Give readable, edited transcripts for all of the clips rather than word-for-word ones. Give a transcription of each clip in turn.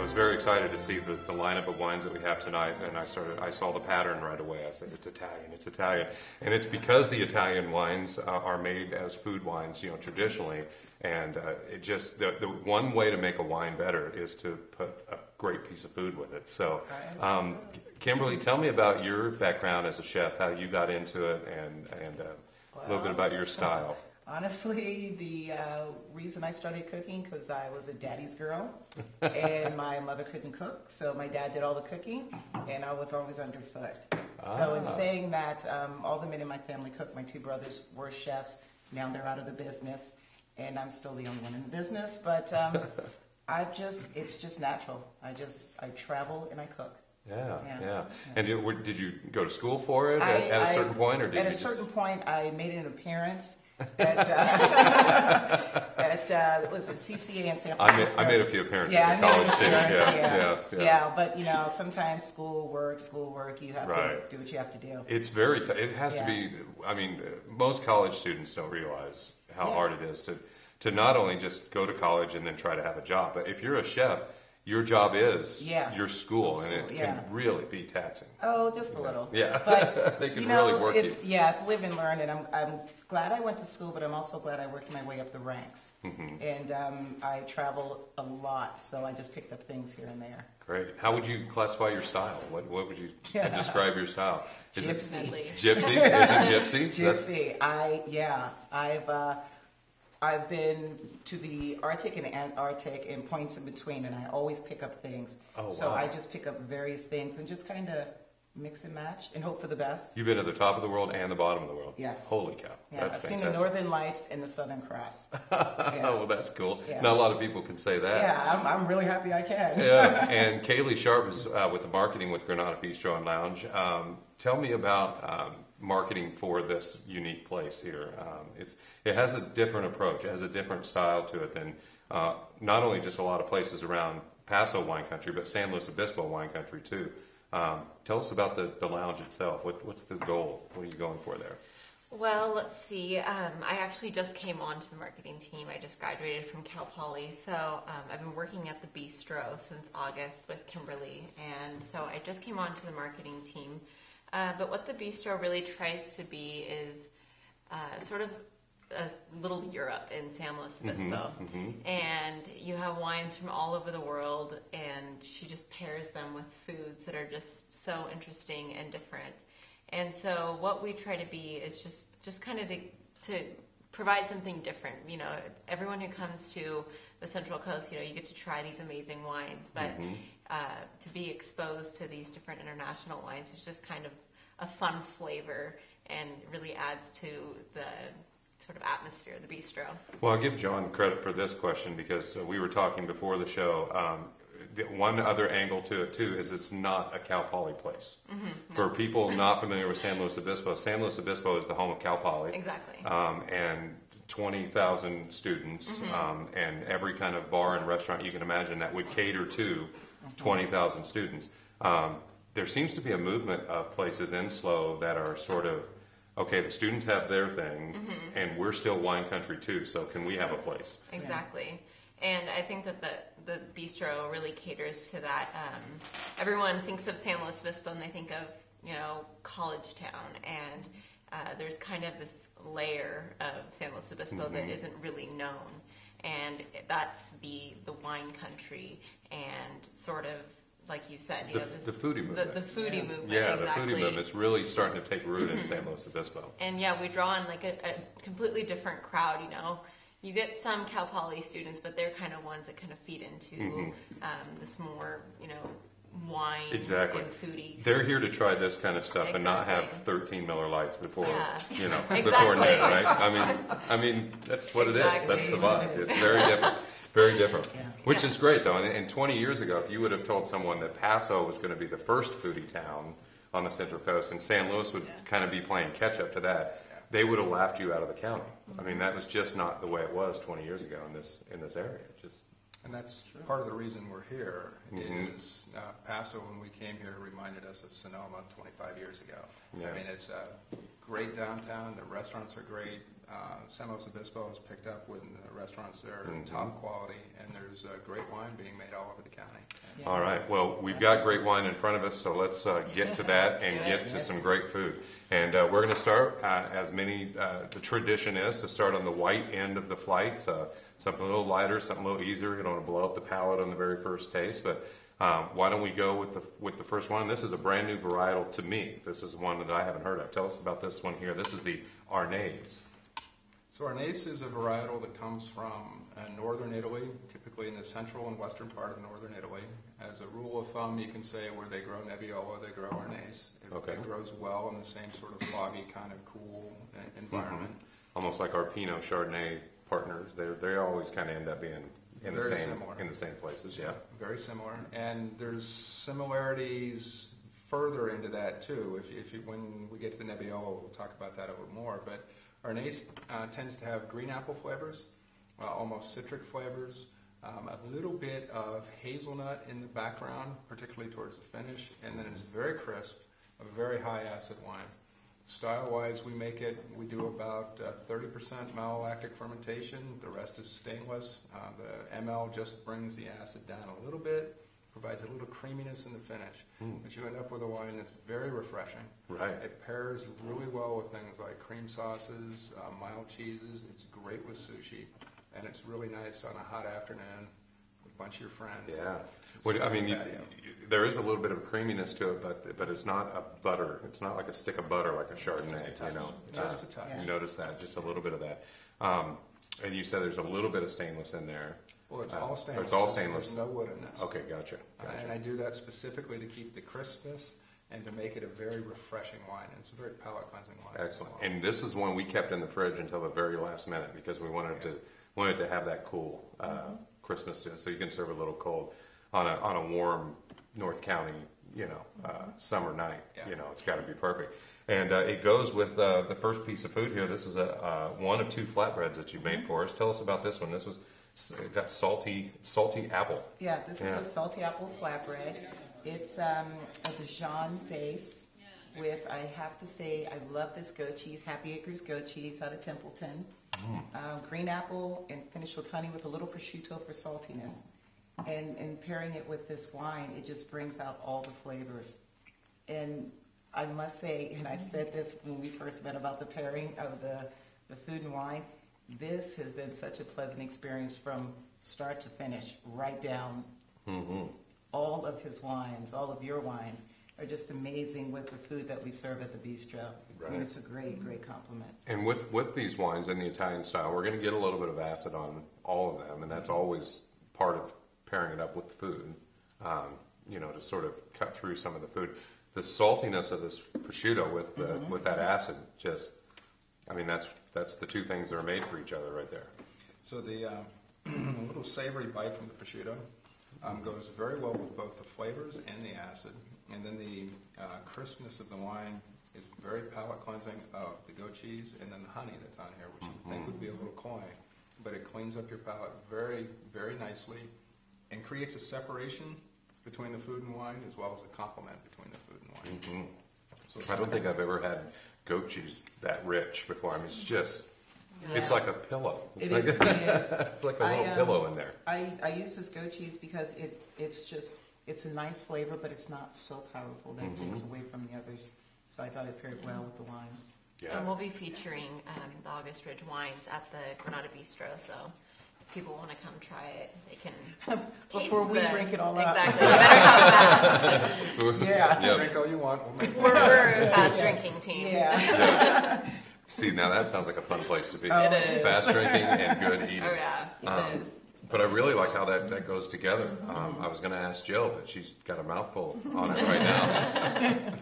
was very excited to see the lineup of wines that we have tonight, and I saw the pattern right away. I said, it's Italian. And it's because the Italian wines are made as food wines, traditionally. And it just, the one way to make a wine better is to put a great piece of food with it. So, Kimberly, tell me about your background as a chef, how you got into it, and a little bit about your style. Honestly, the reason I started cooking, because I was a daddy's girl, and my mother couldn't cook, so my dad did all the cooking, and I was always underfoot. So in saying that, all the men in my family cooked. My 2 brothers were chefs. Now they're out of the business, and I'm still the only one in the business. But it's just natural. I travel and I cook. Yeah. And did you go to school for it at a certain point, or did at you a certain point I made an appearance at was it CCA in San Francisco? I made a few appearances at college too. Yeah. But sometimes school work. You have to do what you have to do. It's very it has to be. I mean, most college students don't realize how hard it is to not only just go to college and then try to have a job, but if you're a chef, your job is your school, and it can really be taxing. Oh, just a little. Yeah, but they can really work you. Yeah, it's live and learn, and I'm glad I went to school, but I'm also glad I worked my way up the ranks. And I travel a lot, so I just picked up things here and there. Great. How would you classify your style? What would you describe your style? Gypsy. Gypsy? Is it gypsy? Gypsy. I've been to the Arctic and Antarctic and points in between, and I always pick up things. So I just pick up various things and just kind of mix and match and hope for the best. You've been at the top of the world and the bottom of the world. Yes. Holy cow. Yeah, That's I've fantastic. seen the Northern Lights and the Southern Cross. Well, that's cool. Yeah. Not a lot of people can say that. Yeah, I'm really happy I can. And Kaylee Sharp is with the marketing with Granada Bistro and Lounge. Tell me about marketing for this unique place here. It has a different approach. It has a different style to it than not only just a lot of places around Paso wine country, but San Luis Obispo wine country too. Tell us about the lounge itself. What's the goal? What are you going for there? Well, let's see. I actually just came onto the marketing team. I just graduated from Cal Poly, so I've been working at the Bistro since August with Kimberly, and so I just came onto the marketing team. But what the Bistro really tries to be is sort of a little Europe in San Luis Obispo. And you have wines from all over the world, and she just pairs them with foods that are just so interesting and different. And so what we try to be is just kind of to provide something different. Everyone who comes to the Central Coast, you get to try these amazing wines, but to be exposed to these different international wines is just kind of a fun flavor and really adds to the sort of atmosphere of the bistro. Well, I'll give John credit for this question because we were talking before the show. One other angle to it too is it's not a Cal Poly place. For people not familiar with San Luis Obispo is the home of Cal Poly. Exactly. And 20,000 students and every kind of bar and restaurant you can imagine that would cater to 20,000 students. There seems to be a movement of places in SLO that are sort of, okay, the students have their thing, and we're still wine country too, so can we have a place? Exactly. And I think that the bistro really caters to that. Everyone thinks of San Luis Obispo and they think of, college town, and there's kind of this layer of San Luis Obispo that isn't really known. And that's the wine country and sort of, like you said, the foodie movement. The foodie movement, yeah, exactly. The foodie movement is really starting to take root in San Luis Obispo. And we draw in like a completely different crowd, You get some Cal Poly students, but they're kind of ones that kind of feed into this more, wine and foodie. They're here to try this kind of stuff and not have 13 Miller Lights before, before noon, right? I mean, that's what it is. That's the vibe. It's very different. Very different. Which is great, though. And 20 years ago, if you would have told someone that Paso was going to be the first foodie town on the Central Coast and San Luis would kind of be playing catch-up to that, they would have laughed you out of the county. I mean, that was just not the way it was 20 years ago in this area. And that's part of the reason we're here. Is Paso, when we came here, reminded us of Sonoma 25 years ago. I mean, it's a great downtown. The restaurants are great. San Luis Obispo has picked up with the restaurants that are top quality, and there's great wine being made all over the county. Yeah. All right. Well, we've got great wine in front of us, so let's get to that and get to Yes. some great food. And we're going to start, as many, the tradition is, to start on the white end of the flight. Something a little lighter, something a little easier. You don't want to blow up the palate on the very first taste. But why don't we go with the first one? This is a brand new varietal to me. This is one that I haven't heard of. Tell us about this one here. This is the Arneis. So Arneis is a varietal that comes from northern Italy, typically in the central and western part of northern Italy. As a rule of thumb, you can say where they grow Nebbiolo, they grow Arneis. It grows well in the same sort of foggy, kind of cool environment. Almost like our Pinot Chardonnay partners. They always kind of end up being in the same places. Yeah, very similar. And there's similarities further into that too. When we get to the Nebbiolo, we'll talk about that a little more. But Arneis tends to have green apple flavors, almost citric flavors, a little bit of hazelnut in the background, particularly towards the finish, and then it's very crisp, a very high acid wine. Style-wise, we do about 30% malolactic fermentation. The rest is stainless. The ML just brings the acid down a little bit, provides a little creaminess in the finish. But you end up with a wine that's very refreshing. Right. It pairs really well with things like cream sauces, mild cheeses. It's great with sushi. And it's really nice on a hot afternoon with a bunch of your friends. Yeah. Well, I mean, there is a little bit of creaminess to it, but it's not a butter. It's not like a stick of butter like a Chardonnay. Just a touch. Just a touch. You notice that, just a little bit of that. And you said there's a little bit of stainless in there. Well, it's all stainless. It's all stainless. There's no wood in this. Okay, gotcha. And I do that specifically to keep the crispness and to make it a very refreshing wine. And it's a very palate-cleansing wine. Excellent. And this is one we kept in the fridge until the very last minute because we wanted to have that cool crispness to it, so you can serve a little cold on a warm North County, summer night. Yeah. It's got to be perfect. And it goes with the first piece of food here. This is one of two flatbreads that you made for us. Tell us about this one. This was got salty apple. Yeah, this is a salty apple flatbread. It's a Dijon base with, I have to say, I love this goat cheese, Happy Acres goat cheese out of Templeton. Green apple and finished with honey with a little prosciutto for saltiness. And pairing it with this wine, it just brings out all the flavors. And I must say, and I've said this when we first met about the pairing of the food and wine, this has been such a pleasant experience from start to finish, right down. All of his wines, all of your wines, are just amazing with the food that we serve at the bistro. Right. I mean, it's a great, great compliment. And with these wines in the Italian style, we're going to get a little bit of acid on all of them, and that's always part of pairing it up with food, to sort of cut through some of the food. The saltiness of this prosciutto with that acid, that's the two things that are made for each other right there. So the little savory bite from the prosciutto goes very well with both the flavors and the acid. And then the crispness of the wine is very palate cleansing of the goat cheese, and then the honey that's on here, which you think would be a little cloying. But it cleans up your palate very, very nicely and creates a separation between the food and wine as well as a complement between the food and wine. So I don't think I've ever had goat cheese that rich before. I mean, it's just, it's like a pillow. It's It is. It's like a little pillow in there. I use this goat cheese because it's a nice flavor, but it's not so powerful that it takes away from the others. So I thought it paired well with the wines. Yeah. And we'll be featuring the August Ridge wines at the Granada Bistro, so if people want to come try it, they can Before we drink it all up. Exactly. You better come fast. Yeah. drink all you want. We'll make We're a fast drinking team. Yeah. See, now that sounds like a fun place to be. It is. Fast drinking and good eating. Oh, yeah. It is. But I really like how that goes together. I was going to ask Jill, but she's got a mouthful on it right now.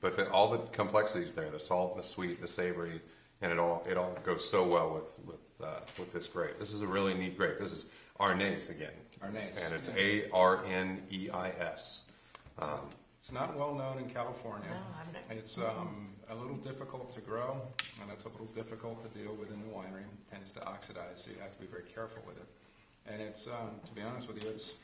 But all the complexities there, the salt, the sweet, the savory, and it all goes so well with this grape. This is a really neat grape. This is Arneis again. Arneis. And it's Arneis. It's not well known in California. No, I've never. It's a little difficult to grow, and it's a little difficult to deal with in the winery. It tends to oxidize, so you have to be very careful with it. And it's, to be honest with you, it's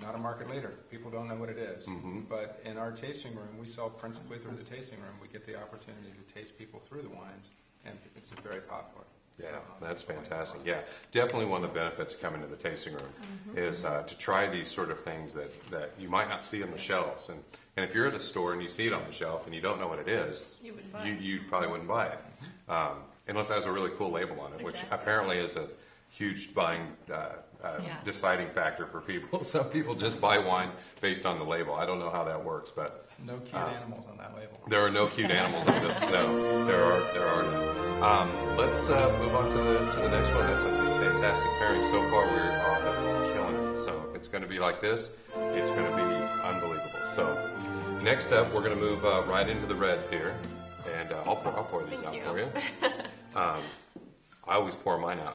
not a market leader. People don't know what it is. But in our tasting room, we sell principally through the tasting room. We get the opportunity to taste people through the wines, and it's very popular. Yeah, that's fantastic. Yeah, definitely one of the benefits of coming to the tasting room is to try these sort of things that you might not see on the shelves. And if you're at a store and you see it on the shelf and you don't know what it is, you probably wouldn't buy it. Unless it has a really cool label on it, which apparently is a huge buying deciding factor for people. Some people just buy wine based on the label. I don't know how that works, but no cute animals on that label. There are no cute animals on this. No, there are none. Let's move on to the next one. That's a fantastic pairing. So far, we are killing it. So it's going to be like this. It's going to be unbelievable. So next up, we're going to move right into the reds here, and I'll pour these out for you. I always pour mine out